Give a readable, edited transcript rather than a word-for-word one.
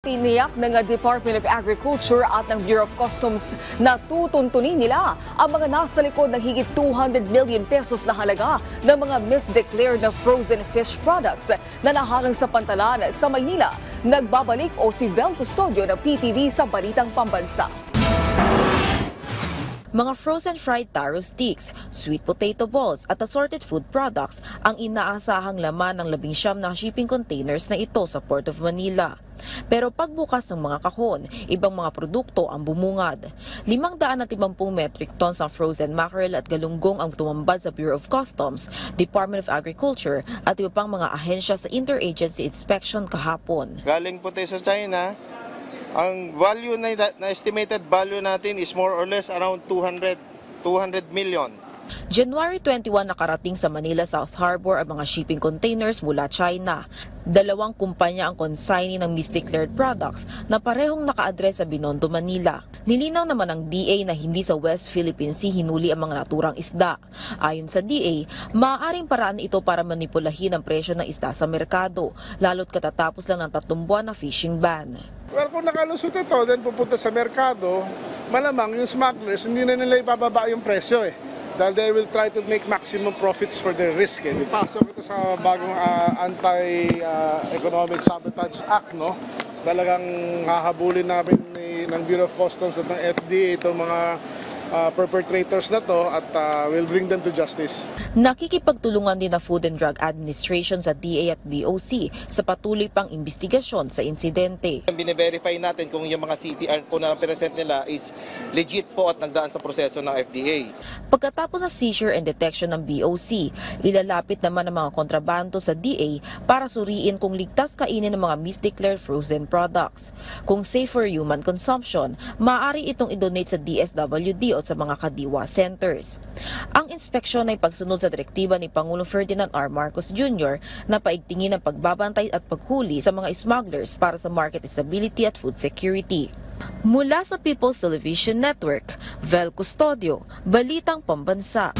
Tiniyak ng Department of Agriculture at ng Bureau of Customs na tutuntunin nila ang mga nasa likod ng higit 200 million pesos na halaga ng mga misdeclared na frozen fish products na naharang sa pantalan sa Maynila. Nagbabalik si Vel Custodio ng PTV sa Balitang Pambansa. Mga frozen fried taro sticks, sweet potato balls at assorted food products ang inaasahang laman ng 19 na shipping containers na ito sa Port of Manila. Pero pagbukas ng mga kahon, ibang mga produkto ang bumungad. 550 metric tons ng frozen mackerel at galunggong ang tumambad sa Bureau of Customs, Department of Agriculture at iba pang mga ahensya sa interagency inspection kahapon. Galing po tayo sa China. Ang value na estimated value natin is more or less around 200 million. January 21 nakarating sa Manila South Harbor ang mga shipping containers mula China. 2 kumpanya ang consignee ng misdeclared products na parehong naka-address sa Binondo, Manila. Nilinaw naman ng DA na hindi sa West Philippine Sea hinuli ang mga naturang isda. Ayon sa DA, maaaring paraan ito para manipulahin ang presyo ng isda sa merkado, lalo't katatapos lang ng 3 buwan na fishing ban. Well, kung nakalusot ito, then pupunta sa merkado, malamang yung smugglers, hindi na nila ibababa yung presyo Dahil they will try to make maximum profits for their risk Pasok ito sa bagong Anti-Economic Sabotage Act, no? Talagang hahabulin namin ng Bureau of Customs at ng FDA itong mga perpetrators na to at will bring them to justice. Nakikipagtulungan din na Food and Drug Administration sa DA at BOC sa patuloy pang imbestigasyon sa insidente. Bine-verify natin kung yung mga CPR kung na-present nila is legit po at nagdaan sa proseso ng FDA. Pagkatapos ng seizure and detection ng BOC, ilalapit naman ang mga kontrabando sa DA para suriin kung ligtas kainin ng mga misdeclared frozen products. Kung safe for human consumption, maaari itong i-donate sa DSWD o sa mga kadiwa centers. Ang inspeksyon ay pagsunod sa direktiba ni Pangulong Ferdinand R. Marcos Jr. na paigtingin ang pagbabantay at paghuli sa mga smugglers para sa market stability at food security. Mula sa People's Television Network, Vel Custodio, Balitang Pambansa.